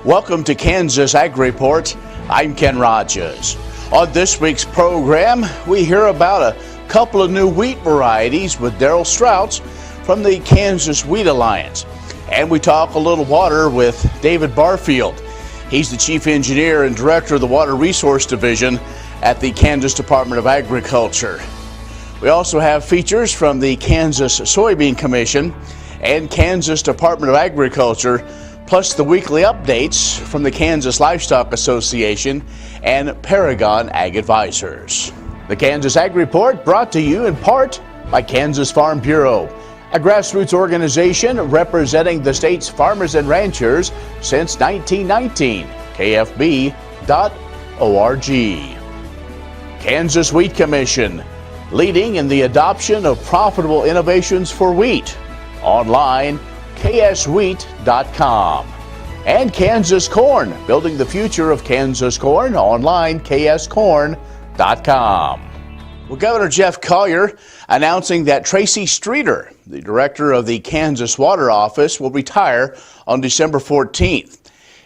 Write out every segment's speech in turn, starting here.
Welcome to Kansas Ag Report. I'm Ken Rogers. On this week's program, we hear about a couple of new wheat varieties with Daryl Strouts from the Kansas Wheat Alliance. And we talk a little water with David Barfield. He's the Chief Engineer and Director of the Water Resource Division at the Kansas Department of Agriculture. We also have features from the Kansas Soybean Commission and Kansas Department of Agriculture, plus the weekly updates from the Kansas Livestock Association and Paragon Ag Advisors. The Kansas Ag Report brought to you in part by Kansas Farm Bureau, a grassroots organization representing the state's farmers and ranchers since 1919, kfb.org. Kansas Wheat Commission, leading in the adoption of profitable innovations for wheat. Online, kswheat.com. And Kansas Corn, building the future of Kansas corn. Online, kscorn.com. Well, Governor Jeff Collier announcing that Tracy Streeter, the director of the Kansas Water Office, will retire on December 14th.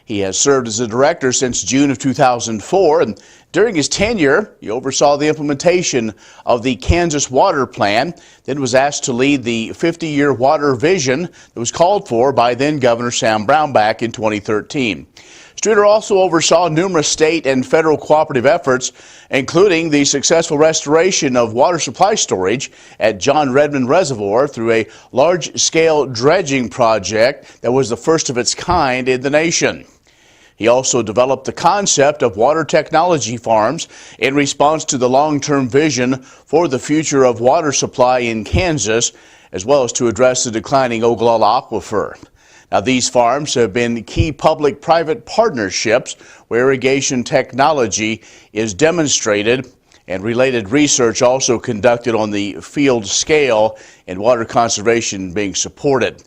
He has served as a director since June of 2004, and during his tenure, he oversaw the implementation of the Kansas Water Plan, then was asked to lead the 50-year water vision that was called for by then Governor Sam Brown back in 2013. Streeter also oversaw numerous state and federal cooperative efforts, including the successful restoration of water supply storage at John Redmond Reservoir through a large-scale dredging project that was the first of its kind in the nation. He also developed the concept of water technology farms in response to the long-term vision for the future of water supply in Kansas, as well as to address the declining Ogallala aquifer. Now, these farms have been key public-private partnerships where irrigation technology is demonstrated and related research also conducted on the field scale and water conservation being supported.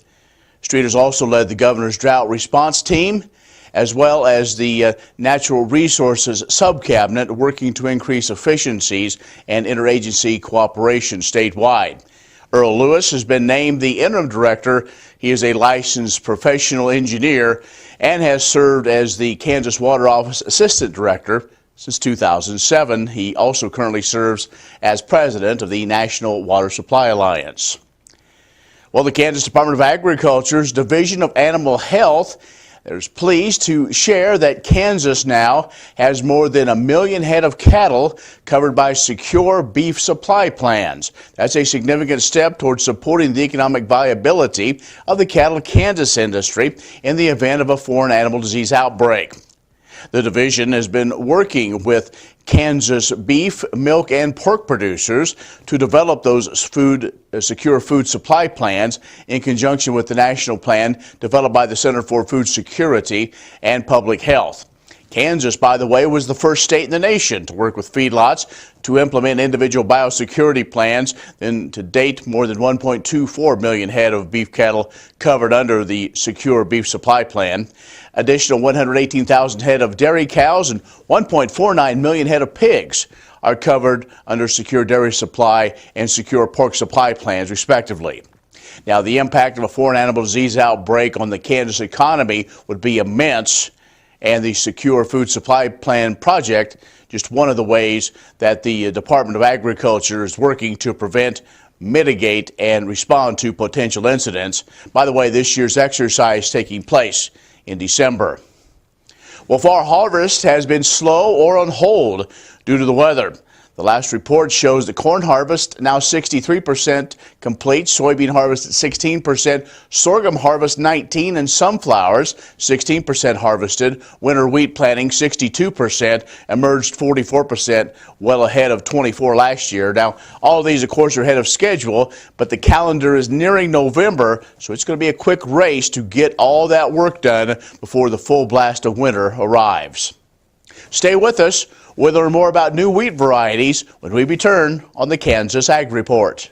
Streeter's also led the governor's drought response team, as well as the Natural Resources Subcabinet working to increase efficiencies and interagency cooperation statewide. Earl Lewis has been named the interim director. He is a licensed professional engineer and has served as the Kansas Water Office Assistant Director since 2007. He also currently serves as president of the National Water Supply Alliance. Well, the Kansas Department of Agriculture's Division of Animal Health is pleased to share that Kansas now has more than 1 million head of cattle covered by secure beef supply plans. That's a significant step towards supporting the economic viability of the cattle Kansas industry in the event of a foreign animal disease outbreak. The division has been working with Kansas beef, milk, and pork producers to develop those secure food supply plans in conjunction with the national plan developed by the Center for Food Security and Public Health. Kansas, by the way, was the first state in the nation to work with feedlots to implement individual biosecurity plans. And to date, more than 1.24 million head of beef cattle covered under the Secure Beef Supply Plan. Additional 118,000 head of dairy cows and 1.49 million head of pigs are covered under Secure Dairy Supply and Secure Pork Supply plans, respectively. Now, the impact of a foreign animal disease outbreak on the Kansas economy would be immense, and the Secure Food Supply Plan project, just one of the ways that the Department of Agriculture is working to prevent, mitigate, and respond to potential incidents. By the way, this year's exercise taking place in December. Well, fall harvest has been slow or on hold due to the weather. The last report shows the corn harvest now 63% complete, soybean harvest at 16%, sorghum harvest 19%, and sunflowers 16% harvested. Winter wheat planting 62%, emerged 44%, well ahead of 24 last year. Now, all of these, of course, are ahead of schedule, but the calendar is nearing November, so it's going to be a quick race to get all that work done before the full blast of winter arrives. Stay with us. We'll learn more about new wheat varieties when we return on the Kansas Ag Report.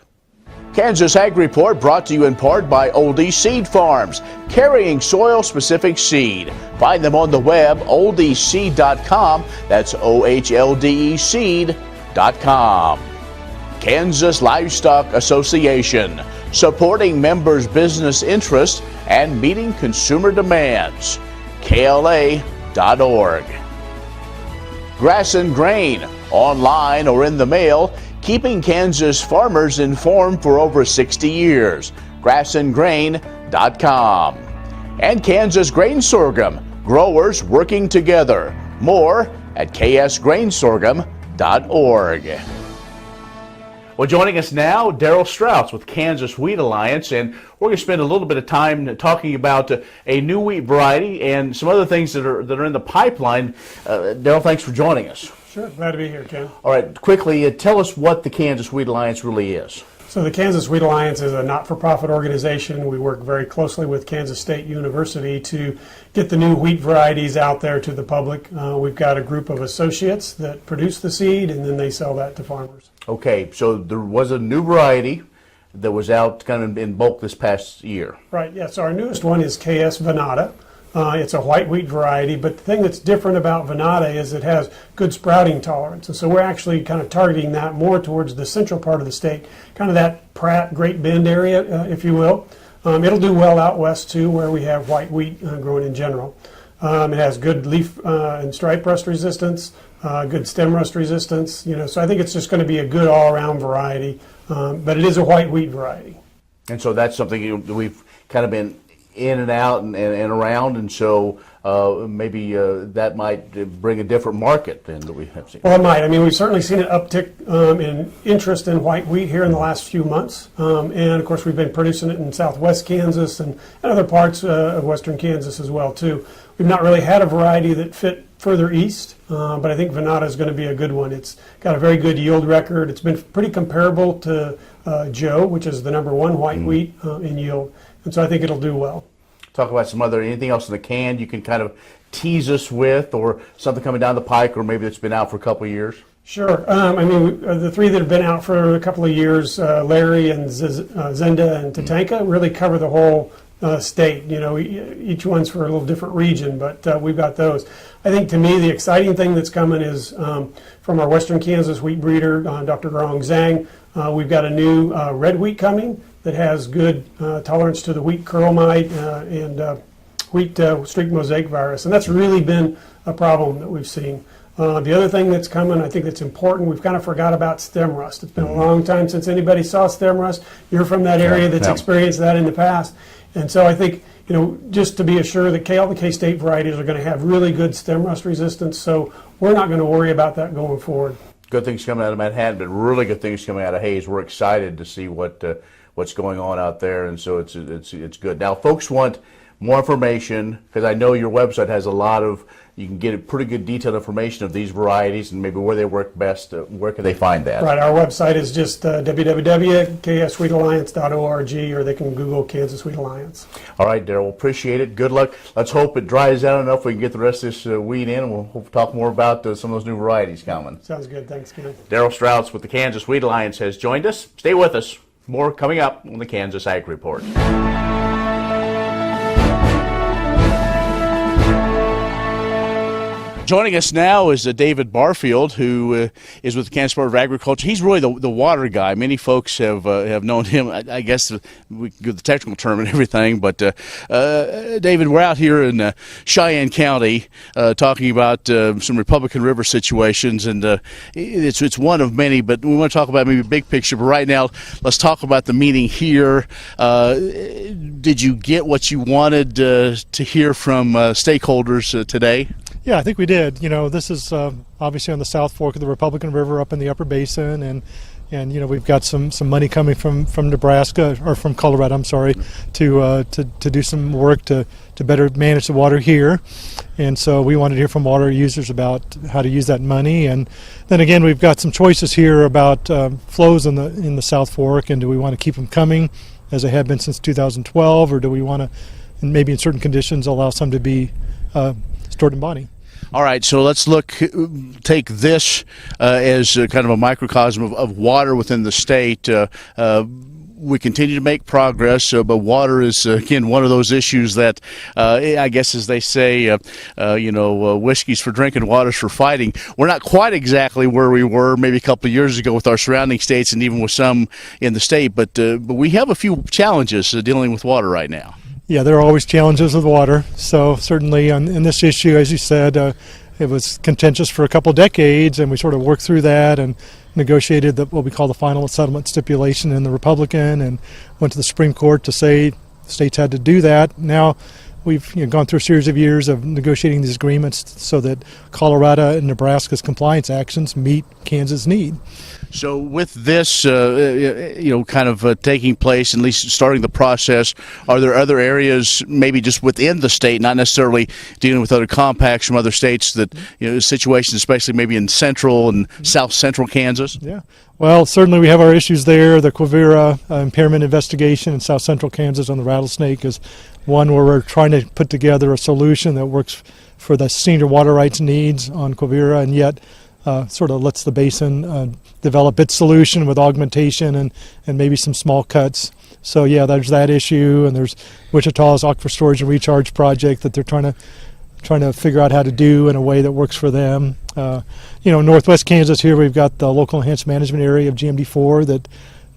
Kansas Ag Report brought to you in part by Oldie Seed Farms, carrying soil-specific seed. Find them on the web, oldeseed.com. That's OHLDE seed.com. Kansas Livestock Association, supporting members' business interests and meeting consumer demands. KLA.org. Grass and Grain, online or in the mail, keeping Kansas farmers informed for over 60 years. grassandgrain.com. And Kansas Grain Sorghum, growers working together. More at ksgrainsorghum.org. Well, joining us now, Daryl Strouts with Kansas Wheat Alliance, and we're going to spend a little bit of time talking about a new wheat variety and some other things that are in the pipeline. Daryl, thanks for joining us. Sure, glad to be here, Ken. All right, quickly, tell us what the Kansas Wheat Alliance really is. So the Kansas Wheat Alliance is a not-for-profit organization. We work very closely with Kansas State University to get the new wheat varieties out there to the public. We've got a group of associates that produce the seed, and then they sell that to farmers. Okay, so there was a new variety that was out kind of in bulk this past year. Right, yeah, so our newest one is KS Venata. It's a white wheat variety, but the thing that's different about Venata is it has good sprouting tolerance. And so we're actually kind of targeting that more towards the central part of the state, kind of that Pratt, Great Bend area, if you will. It'll do well out west too, where we have white wheat growing in general. It has good leaf and stripe rust resistance, good stem rust resistance. So I think it's just going to be a good all-around variety, but it is a white wheat variety. And so that's something we've kind of been in and out and around, and so maybe that might bring a different market than we have seen. Well, it might. I mean, we've certainly seen an uptick in interest in white wheat here in the last few months. And, of course, we've been producing it in southwest Kansas and other parts of western Kansas as well, too. We've not really had a variety that fit further east, but I think Venata is going to be a good one. It's got a very good yield record. It's been pretty comparable to Joe, which is the #1 white wheat in yield. And so I think it'll do well. Talk about anything else in the can you can kind of tease us with, or something coming down the pike, or maybe that's been out for a couple of years? Sure. I mean, the three that have been out for a couple of years, Larry and Zenda and Tatanka, really cover the whole state. Each one's for a little different region, but we've got those. I think to me the exciting thing that's coming is from our western Kansas wheat breeder, Dr. Garong Zhang. We've got a new red wheat coming that has good tolerance to the wheat curl mite and wheat streak mosaic virus, and that's really been a problem that we've seen. The other thing that's coming, I think that's important, we've kind of forgot about stem rust. It's been a long time since anybody saw stem rust. You're from that area that's experienced that in the past. And so I think, just to be assured that all the K-State varieties are going to have really good stem rust resistance, so we're not going to worry about that going forward. Good things coming out of Manhattan, but really good things coming out of Hayes. We're excited to see what's going on out there, and so it's good. Now, folks want more information, because I know your website has you can get a pretty good detailed information of these varieties and maybe where they work best. Where can they find that? Right, our website is just www.kswheatalliance.org, or they can Google Kansas Wheat Alliance. All right, Daryl, appreciate it. Good luck. Let's hope it dries out enough we can get the rest of this wheat in, and we'll talk more about some of those new varieties coming. Sounds good. Thanks, Ken. Daryl Strouts with the Kansas Wheat Alliance has joined us. Stay with us. More coming up on the Kansas Ag Report. Joining us now is David Barfield, who is with the Kansas Board of Agriculture. He's really the water guy. Many folks have known him. I guess we can go the technical term and everything. But David, we're out here in Cheyenne County talking about some Republican River situations, and it's one of many. But we want to talk about maybe big picture. But right now, let's talk about the meeting here. Did you get what you wanted to hear from stakeholders today? Yeah, I think we did. This is obviously on the South Fork of the Republican River up in the Upper Basin, and we've got some money coming from Nebraska, or from Colorado, I'm sorry, to do some work to better manage the water here. And so we wanted to hear from water users about how to use that money. And then again, we've got some choices here about flows in the South Fork, and do we want to keep them coming as they have been since 2012, or do we want to, and maybe in certain conditions, allow some to be stored in body? All right, so let's take this as kind of a microcosm of water within the state. We continue to make progress, but water is, again, one of those issues that, I guess, as they say, whiskey's for drinking, water's for fighting. We're not quite exactly where we were maybe a couple of years ago with our surrounding states, and even with some in the state, but we have a few challenges dealing with water right now. Yeah, there are always challenges with water. So certainly in this issue, as you said, it was contentious for a couple decades, and we sort of worked through that and negotiated what we call the final settlement stipulation in the Republican, and went to the Supreme Court to say states had to do that. Now we've gone through a series of years of negotiating these agreements so that Colorado and Nebraska's compliance actions meet Kansas' need. So with this, kind of taking place, at least starting the process, are there other areas, maybe just within the state, not necessarily dealing with other compacts from other states, that situations, especially maybe in central and south central Kansas? Yeah. Well, certainly we have our issues there. The Quivira impairment investigation in south central Kansas on the rattlesnake is one where we're trying to put together a solution that works for the senior water rights needs on Quivira, and yet sort of lets the basin develop its solution with augmentation and maybe some small cuts. So yeah, there's that issue, and there's Wichita's Aquifer Storage and Recharge project that they're trying to figure out how to do in a way that works for them. Northwest Kansas here, we've got the local enhanced management area of GMD4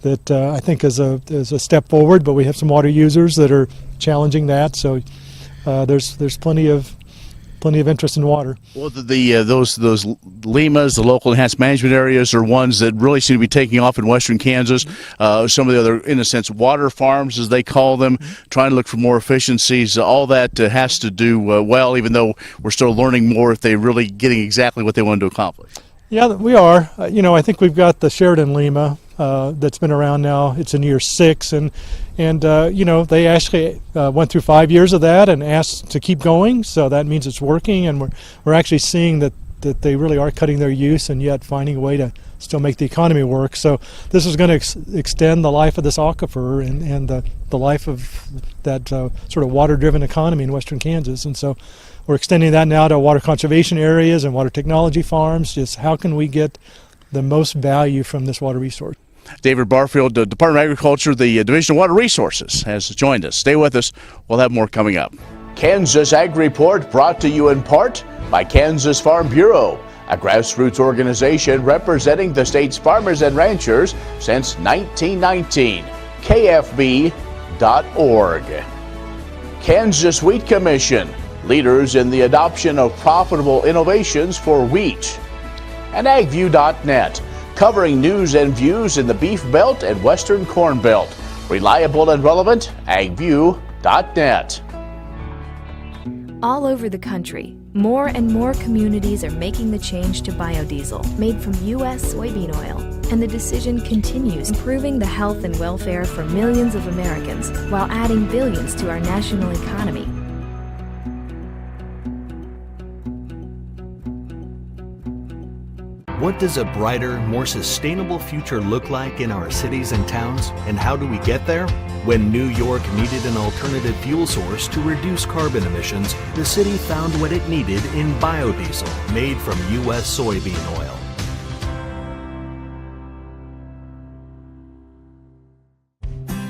that I think is a step forward, but we have some water users that are challenging that. So there's plenty of interest in water. Well, those LEMAs, the local enhanced management areas, are ones that really seem to be taking off in western Kansas. Some of the other, in a sense, water farms, as they call them, trying to look for more efficiencies. All that has to do well, even though we're still learning more if they're really getting exactly what they want to accomplish. Yeah, we are. I think we've got the Sheridan Lima that's been around now. It's in year 6, and they actually went through 5 years of that and asked to keep going. So that means it's working, and we're actually seeing that they really are cutting their use and yet finding a way to still make the economy work. So this is going to extend the life of this aquifer and the life of that sort of water-driven economy in western Kansas. And so we're extending that now to water conservation areas and water technology farms. Just how can we get the most value from this water resource? David Barfield, the Department of Agriculture, the Division of Water Resources, has joined us. Stay with us. We'll have more coming up. Kansas Ag Report brought to you in part by Kansas Farm Bureau, a grassroots organization representing the state's farmers and ranchers since 1919. KFB.org. Kansas Wheat Commission, leaders in the adoption of profitable innovations for wheat. And Agview.net, covering news and views in the Beef Belt and Western Corn Belt. Reliable and relevant, Agview.net. All over the country, more and more communities are making the change to biodiesel made from U.S. soybean oil. And the decision continues, improving the health and welfare for millions of Americans while adding billions to our national economy. What does a brighter, more sustainable future look like in our cities and towns? And how do we get there? When New York needed an alternative fuel source to reduce carbon emissions, the city found what it needed in biodiesel made from U.S. soybean oil.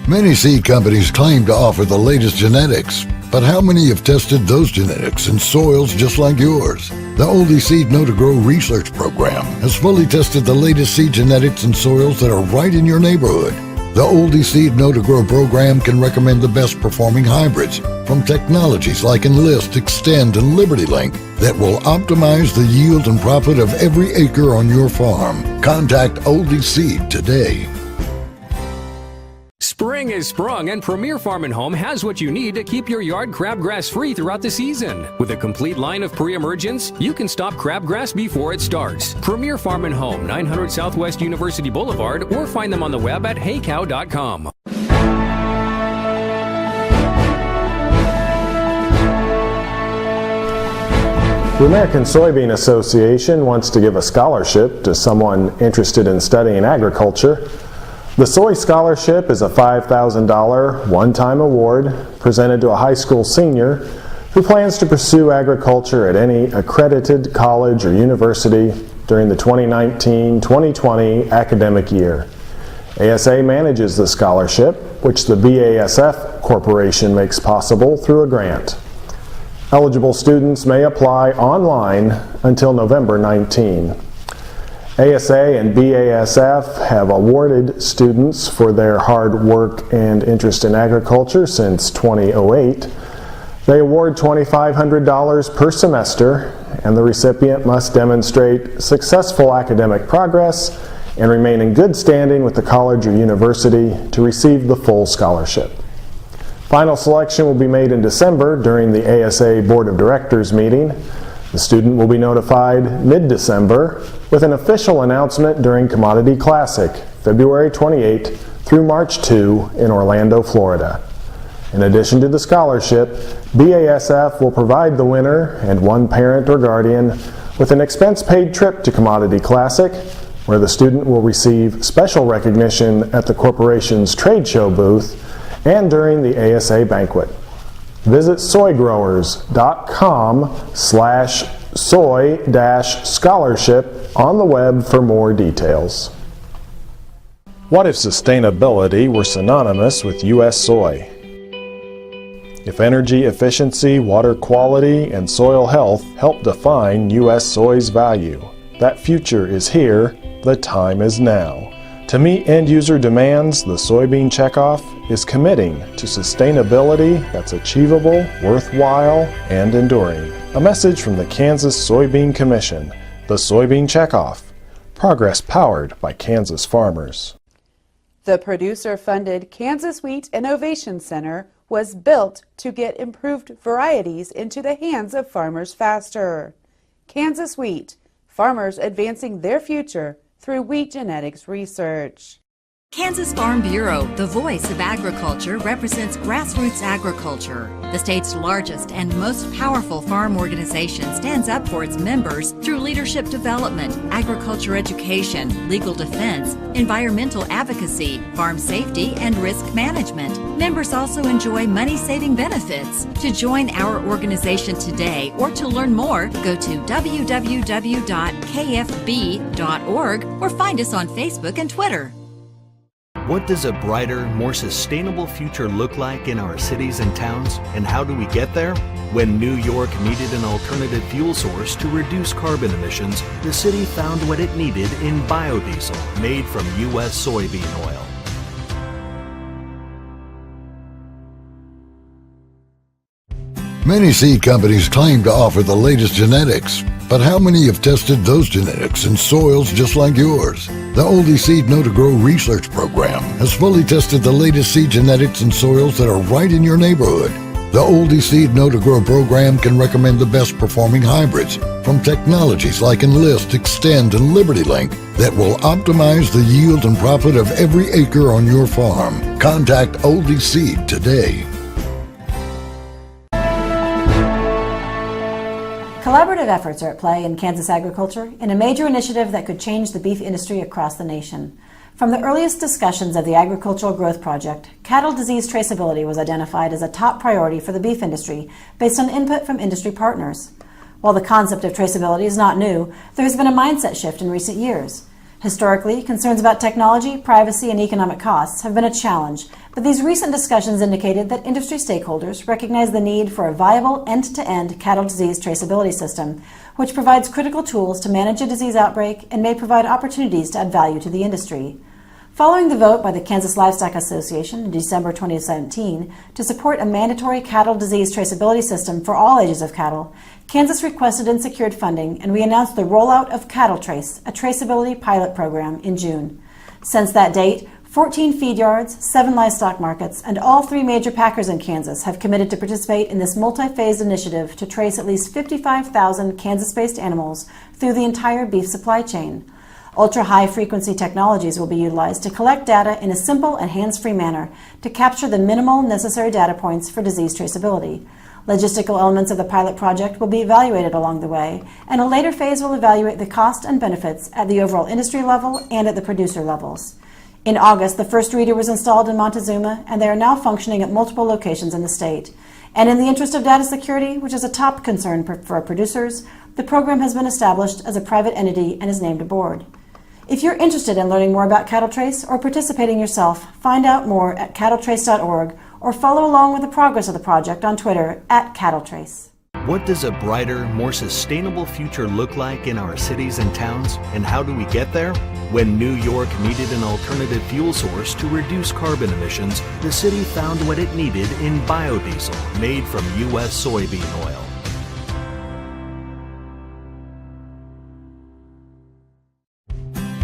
Many seed companies claim to offer the latest genetics, but how many have tested those genetics in soils just like yours? The Oldie Seed Know to Grow research program has fully tested the latest seed genetics in soils that are right in your neighborhood. The Oldie Seed Know to Grow program can recommend the best performing hybrids from technologies like Enlist, Extend, and Liberty Link that will optimize the yield and profit of every acre on your farm. Contact Oldie Seed today. Spring is sprung, and Premier Farm & Home has what you need to keep your yard crabgrass free throughout the season. With a complete line of pre-emergents, you can stop crabgrass before it starts. Premier Farm & Home, 900 Southwest University Boulevard, or find them on the web at heycow.com. The American Soybean Association wants to give a scholarship to someone interested in studying agriculture. The Soy Scholarship is a $5,000 one-time award presented to a high school senior who plans to pursue agriculture at any accredited college or university during the 2019-2020 academic year. ASA manages the scholarship, which the BASF Corporation makes possible through a grant. Eligible students may apply online until November 19. ASA and BASF have awarded students for their hard work and interest in agriculture since 2008. They award $2,500 per semester, and the recipient must demonstrate successful academic progress and remain in good standing with the college or university to receive the full scholarship. Final selection will be made in December during the ASA Board of Directors meeting. The student will be notified mid-December with an official announcement during Commodity Classic, February 28 through March 2 in Orlando, Florida. In addition to the scholarship, BASF will provide the winner and one parent or guardian with an expense-paid trip to Commodity Classic, where the student will receive special recognition at the corporation's trade show booth and during the ASA banquet. Visit soygrowers.com/soy-scholarship on the web for more details. What if sustainability were synonymous with U.S. soy? If energy efficiency, water quality, and soil health help define U.S. soy's value, that future is here, the time is now. To meet end-user demands, the Soybean Checkoff is committing to sustainability that's achievable, worthwhile, and enduring. A message from the Kansas Soybean Commission, the Soybean Checkoff, progress powered by Kansas farmers. The producer-funded Kansas Wheat Innovation Center was built to get improved varieties into the hands of farmers faster. Kansas Wheat, farmers advancing their future through wheat genetics research. Kansas Farm Bureau, the voice of agriculture, represents grassroots agriculture. The state's largest and most powerful farm organization stands up for its members through leadership development, agriculture education, legal defense, environmental advocacy, farm safety, and risk management. Members also enjoy money-saving benefits. To join our organization today or to learn more, go to www.kfb.org or find us on Facebook and Twitter. What does a brighter, more sustainable future look like in our cities and towns, and how do we get there? When New York needed an alternative fuel source to reduce carbon emissions, the city found what it needed in biodiesel made from U.S. soybean oil. Many seed companies claim to offer the latest genetics, but how many have tested those genetics in soils just like yours? The Oldie Seed Know to Grow research program has fully tested the latest seed genetics in soils that are right in your neighborhood. The Oldie Seed Know to Grow program can recommend the best performing hybrids from technologies like Enlist, Extend, and Liberty Link that will optimize the yield and profit of every acre on your farm. Contact Oldie Seed today. Collaborative efforts are at play in Kansas agriculture in a major initiative that could change the beef industry across the nation. From the earliest discussions of the Agricultural Growth Project, cattle disease traceability was identified as a top priority for the beef industry based on input from industry partners. While the concept of traceability is not new, there has been a mindset shift in recent years. Historically, concerns about technology, privacy, and economic costs have been a challenge, but these recent discussions indicated that industry stakeholders recognize the need for a viable end-to-end cattle disease traceability system, which provides critical tools to manage a disease outbreak and may provide opportunities to add value to the industry. Following the vote by the Kansas Livestock Association in December 2017 to support a mandatory cattle disease traceability system for all ages of cattle, Kansas requested and secured funding, and we announced the rollout of Cattle Trace, a traceability pilot program, in June. Since that date, 14 feed yards, 7 livestock markets, and all 3 major packers in Kansas have committed to participate in this multi-phased initiative to trace at least 55,000 Kansas-based animals through the entire beef supply chain. Ultra-high frequency technologies will be utilized to collect data in a simple and hands-free manner to capture the minimal necessary data points for disease traceability. Logistical elements of the pilot project will be evaluated along the way, and a later phase will evaluate the cost and benefits at the overall industry level and at the producer levels. In August, the first reader was installed in Montezuma, and they are now functioning at multiple locations in the state. And in the interest of data security, which is a top concern for our producers, the program has been established as a private entity and is named a board. If you're interested in learning more about Cattle Trace or participating yourself, find out more at cattletrace.org or follow along with the progress of the project on Twitter @CattleTrace. What does a brighter, more sustainable future look like in our cities and towns, and how do we get there? When New York needed an alternative fuel source to reduce carbon emissions, the city found what it needed in biodiesel made from U.S. soybean oil.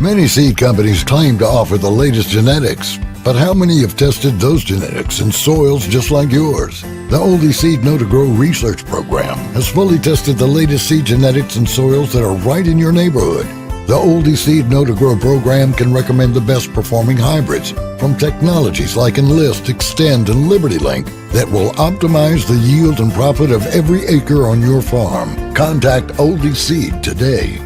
Many seed companies claim to offer the latest genetics, but how many have tested those genetics in soils just like yours? The Oldie Seed Know to Grow research program has fully tested the latest seed genetics in soils that are right in your neighborhood. The Oldie Seed Know to Grow program can recommend the best performing hybrids from technologies like Enlist, Extend, and Liberty Link that will optimize the yield and profit of every acre on your farm. Contact Oldie Seed today.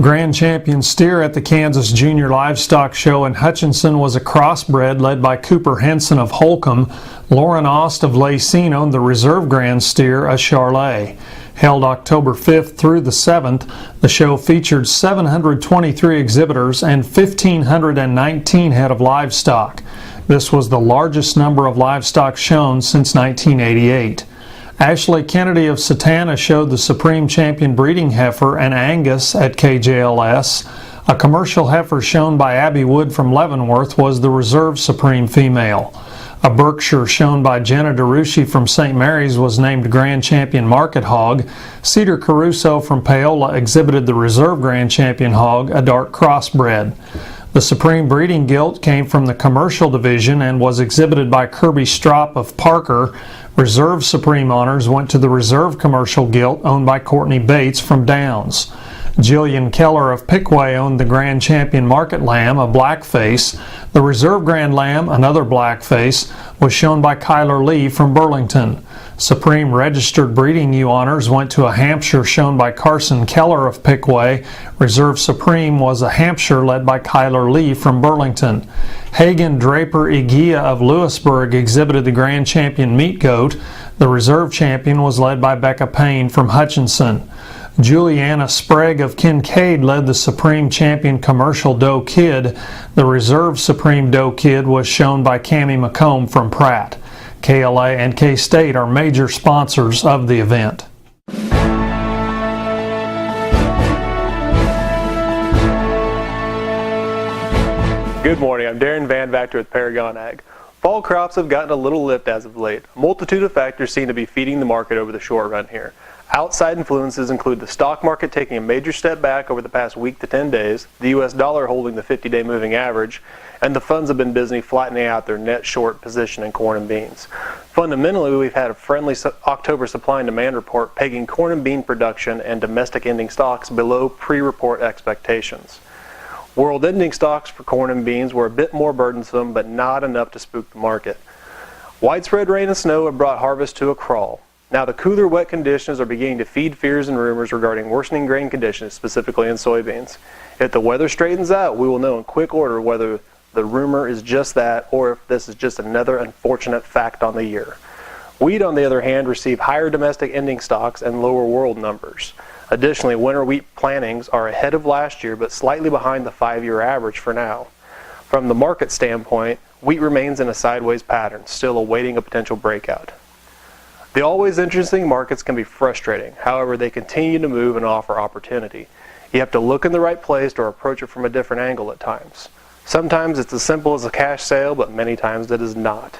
Grand champion steer at the Kansas Junior Livestock Show in Hutchinson was a crossbred led by Cooper Henson of Holcomb. Lauren Ost of Lacine owned the reserve grand steer, a Charlet. Held October 5th through the 7th, the show featured 723 exhibitors and 1,519 head of livestock. This was the largest number of livestock shown since 1988. Ashley Kennedy of Satana showed the Supreme Champion breeding heifer, an Angus, at KJLS. A commercial heifer shown by Abby Wood from Leavenworth was the Reserve Supreme female. A Berkshire shown by Jenna DeRucci from St. Mary's was named Grand Champion Market Hog. Cedar Caruso from Paola exhibited the Reserve Grand Champion Hog, a dark crossbred. The Supreme Breeding Gilt came from the commercial division and was exhibited by Kirby Strop of Parker. Reserve Supreme honors went to the Reserve Commercial Gilt owned by Courtney Bates from Downs. Jillian Keller of Pickaway owned the Grand Champion Market Lamb, a blackface. The Reserve Grand Lamb, another blackface, was shown by Kyler Lee from Burlington. Supreme Registered Breeding ewe honors went to a Hampshire shown by Carson Keller of Pickaway. Reserve Supreme was a Hampshire led by Kyler Lee from Burlington. Hagen Draper Igia of Lewisburg exhibited the Grand Champion Meat Goat. The Reserve Champion was led by Becca Payne from Hutchinson. Juliana Sprague of Kincaid led the Supreme Champion Commercial Doe Kid. The Reserve Supreme Doe Kid was shown by Cammie McComb from Pratt. KLA and K-State are major sponsors of the event. Good morning, I'm Darren Van Vactor with Paragon Ag. Fall crops have gotten a little lift as of late. A multitude of factors seem to be feeding the market over the short run here. Outside influences include the stock market taking a major step back over the past week to 10 days, the U.S. dollar holding the 50-day moving average, and the funds have been busy flattening out their net short position in corn and beans. Fundamentally, we've had a friendly October supply and demand report pegging corn and bean production and domestic ending stocks below pre-report expectations. World ending stocks for corn and beans were a bit more burdensome, but not enough to spook the market. Widespread rain and snow have brought harvest to a crawl. Now, the cooler, wet conditions are beginning to feed fears and rumors regarding worsening grain conditions, specifically in soybeans. If the weather straightens out, we will know in quick order whether the rumor is just that or if this is just another unfortunate fact on the year. Wheat, on the other hand, received higher domestic ending stocks and lower world numbers. Additionally, winter wheat plantings are ahead of last year but slightly behind the 5-year average for now. From the market standpoint, wheat remains in a sideways pattern, still awaiting a potential breakout. The always interesting markets can be frustrating. However, they continue to move and offer opportunity. You have to look in the right place or approach it from a different angle at times. Sometimes it's as simple as a cash sale, but many times it is not.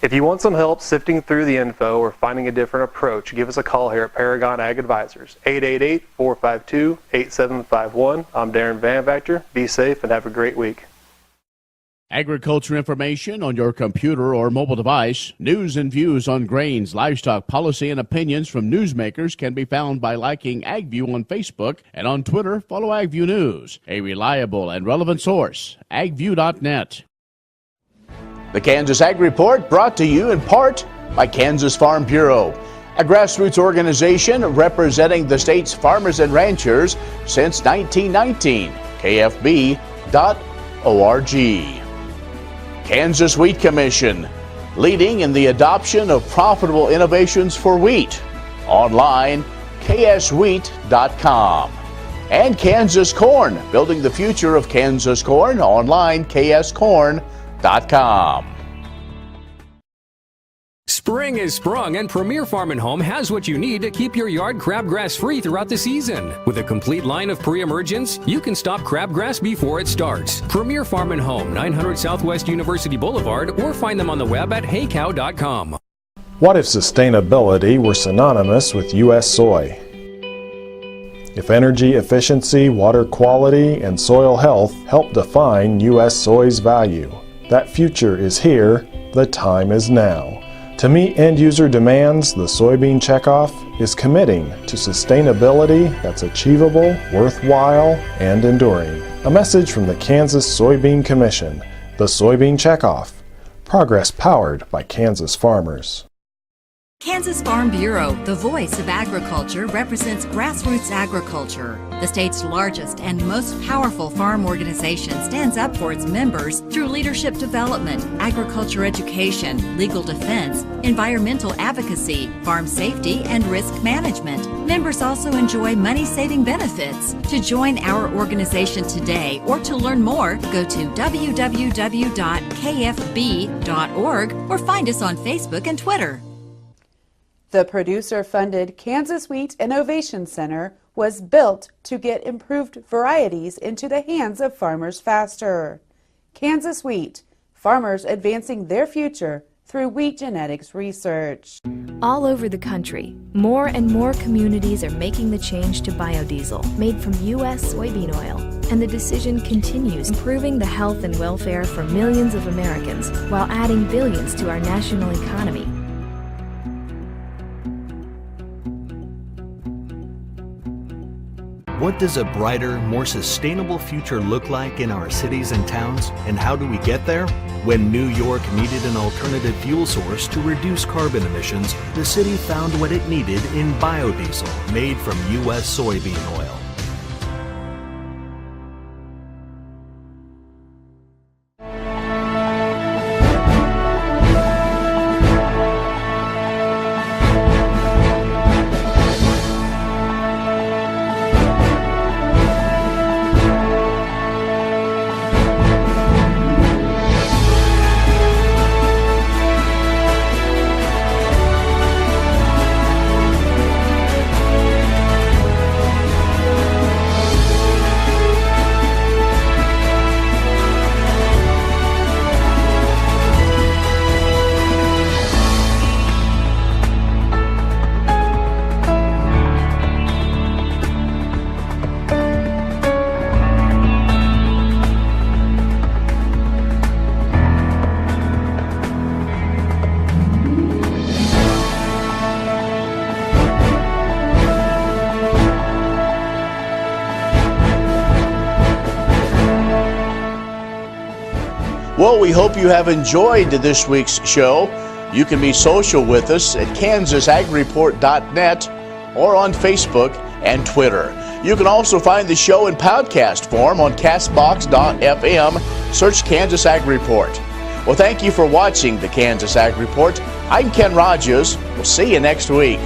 If you want some help sifting through the info or finding a different approach, give us a call here at Paragon Ag Advisors, 888-452-8751. I'm Darren Van Vactor. Be safe and have a great week. Agriculture information on your computer or mobile device. News and views on grains, livestock, policy, and opinions from newsmakers can be found by liking Agview on Facebook, and on Twitter, follow Agview News, a reliable and relevant source, agview.net. The Kansas Ag Report brought to you in part by Kansas Farm Bureau, a grassroots organization representing the state's farmers and ranchers since 1919, kfb.org. Kansas Wheat Commission, leading in the adoption of profitable innovations for wheat. Online, kswheat.com. And Kansas Corn, building the future of Kansas corn, online, kscorn.com. Spring is sprung, and Premier Farm and Home has what you need to keep your yard crabgrass free throughout the season. With a complete line of pre-emergents, you can stop crabgrass before it starts. Premier Farm and Home, 900 Southwest University Boulevard, or find them on the web at heycow.com. What if sustainability were synonymous with U.S. soy? If energy efficiency, water quality, and soil health help define U.S. soy's value, that future is here, the time is now. To meet end-user demands, the Soybean Checkoff is committing to sustainability that's achievable, worthwhile, and enduring. A message from the Kansas Soybean Commission, the Soybean Checkoff, progress powered by Kansas farmers. Kansas Farm Bureau, the voice of agriculture, represents grassroots agriculture. The state's largest and most powerful farm organization stands up for its members through leadership development, agriculture education, legal defense, environmental advocacy, farm safety, and risk management. Members also enjoy money-saving benefits. To join our organization today or to learn more, go to www.kfb.org or find us on Facebook and Twitter. The producer-funded Kansas Wheat Innovation Center was built to get improved varieties into the hands of farmers faster. Kansas Wheat, farmers advancing their future through wheat genetics research. All over the country, more and more communities are making the change to biodiesel made from U.S. soybean oil. And the decision continues, improving the health and welfare for millions of Americans while adding billions to our national economy. What does a brighter, more sustainable future look like in our cities and towns, and how do we get there? When New York needed an alternative fuel source to reduce carbon emissions, the city found what it needed in biodiesel made from U.S. soybean oil. Well, we hope you have enjoyed this week's show. You can be social with us at kansasagreport.net or on Facebook and Twitter. You can also find the show in podcast form on castbox.fm. Search Kansas Ag Report. Well, thank you for watching the Kansas Ag Report. I'm Ken Rogers. We'll see you next week.